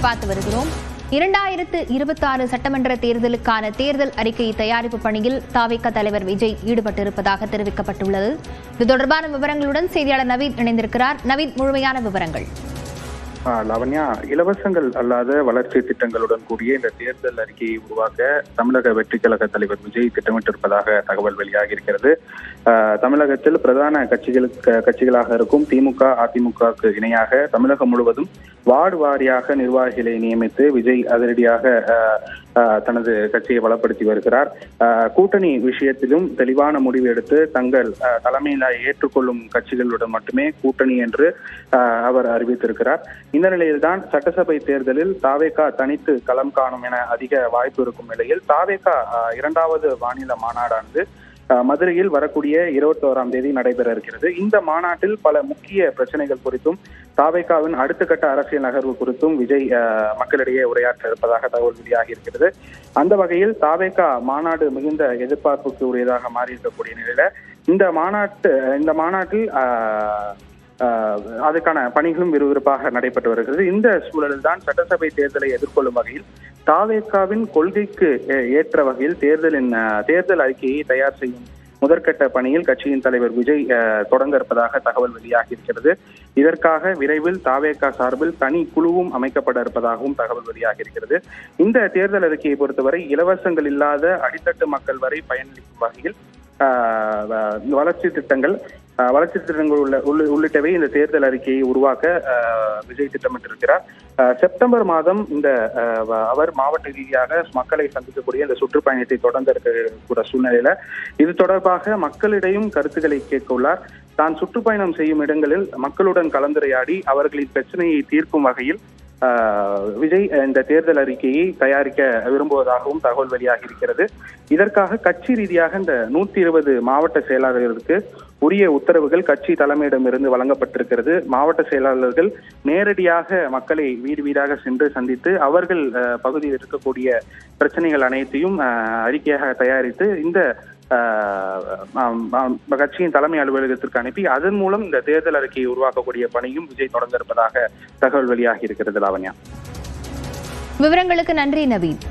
பார்த்து வருகிறோம். 2026 சட்டமன்ற தேர்தலுக்கான தேர்தல் அறிக்கை தயாரிப்பு பணியில் தவிக தலைவர் விஜய் ஈடுபட்டிருப்பதாக தெரிவிக்கப்பட்டுள்ளது. இது தொடர்பான விவரங்களுடன் செய்தியாளர் நவீன் இணைந்திருக்கிறார். நவீன், முழுமையான விவரங்கள். லவண்யா, இலவசங்கள் அல்லாத வளர்ச்சி திட்டங்களுடன் கூடிய இந்த தேர்தல் அறிக்கையை உருவாக்க தமிழக வெற்றி கழக தலைவர் விஜய் திட்டமிட்டிருப்பதாக தகவல் வெளியாகி இருக்கிறது. தமிழகத்தில் பிரதான கட்சிகளாக இருக்கும் திமுக, அதிமுகவுக்கு இணையாக தமிழகம் முழுவதும் வார்டு வாரியாக நிர்வாகிகளை நியமித்து விஜய் அதிரடியாக தனது கட்சியை பலப்படுத்தி வருகிறார். கூட்டணி விஷயத்திலும் தெளிவான முடிவு எடுத்து தங்கள் தலைமையில ஏற்றுக்கொள்ளும் கட்சிகளுடன் மட்டுமே கூட்டணி என்று அவர் அறிவித்திருக்கிறார். இந்த நிலையில்தான் சட்டசபை தேர்தலில் தவிக தனித்து களம் காணும் என அதிக வாய்ப்பு இருக்கும் நிலையில் தவிக இரண்டாவது மாநில மாநாடானது மதுரையில் வரக்கூடிய 21ஆம் தேதி நடைபெற இருக்கிறது. இந்த மாநாட்டில் பல முக்கிய பிரச்சனைகள் குறித்தும் தவிகவின் அடுத்த கட்ட அரசியல் நகர்வு குறித்தும் விஜய் மக்களிடையே உரையாற்ற இருப்பதாக தகவல் வெளியாகி இருக்கிறது. அந்த வகையில் தவிக மாநாடு மிகுந்த எதிர்பார்ப்புக்கு உரியதாக மாறி இருக்கக்கூடிய நிலையில இந்த மாநாட்டில் அதுக்கான பணிகளும் விறுவிறுப்பாக நடைபெற்று வருகிறது. இந்த சூழலில் தான் சட்டசபை தேர்தலை எதிர்கொள்ளும் வகையில் தவிகவின் கொள்கைக்கு ஏற்ற வகையில் தேர்தல் அறிக்கையை தயார் செய்யும் முதற்கட்ட பணியில் கட்சியின் தலைவர் விஜய் தொடங்க இருப்பதாக தகவல் வெளியாகி இருக்கிறது. இதற்காக விரைவில் தவிக சார்பில் தனி குழுவும் அமைக்கப்பட இருப்பதாகவும் தகவல் வெளியாகி இருக்கிறது. இந்த தேர்தல் அறிக்கையை பொறுத்தவரை இலவசங்கள் இல்லாத அடித்தட்டு மக்கள் வரை பயனளிக்கும் வகையில் வளர்ச்சி திட்டங்கள் உள்ளிட்டவை இந்த தேர்தல் அறிக்கையை உருவாக்க விஜய் திட்டமிட்டிருக்கிறார். செப்டம்பர் மாதம் அவர் மாவட்ட ரீதியாக மக்களை சந்திக்கக்கூடிய இந்த சுற்றுப்பயணத்தை தொடர்ந்து இருக்கக்கூடிய சூழ்நிலையில இது தொடர்பாக மக்களிடையும் கருத்துக்களை கேட்க உள்ளார். தான் சுற்றுப்பயணம் செய்யும் இடங்களில் மக்களுடன் கலந்துரையாடி அவர்களின் பிரச்சனையை தீர்க்கும் வகையில் விஜய் இந்த தேர்தல் அறிக்கையை தயாரிக்க விரும்புவதாகவும் தகவல் வெளியாகி இருக்கிறது. இதற்காக கட்சி ரீதியாக இந்த 120 மாவட்ட செயலாளர்களுக்கு உரிய உத்தரவுகள் கட்சி தலைமையிடமிருந்து வழங்கப்பட்டிருக்கிறது. மாவட்ட செயலாளர்கள் நேரடியாக மக்களை வீடு வீடாக சென்று சந்தித்து அவர்கள் பகுதியில் இருக்கக்கூடிய பிரச்சனைகள் அனைத்தையும் அறிக்கையாக தயாரித்து இந்த கட்சியின் தலைமை அலுவலகத்திற்கு அனுப்பி அதன் மூலம் இந்த தேர்தல் அறிக்கையை உருவாக்கக்கூடிய பணியும் விஜய் தொடங்க இருப்பதாக தகவல் வெளியாகி இருக்கிறது. லாவண்யா, விவரங்களுக்கு நன்றி நவீன்.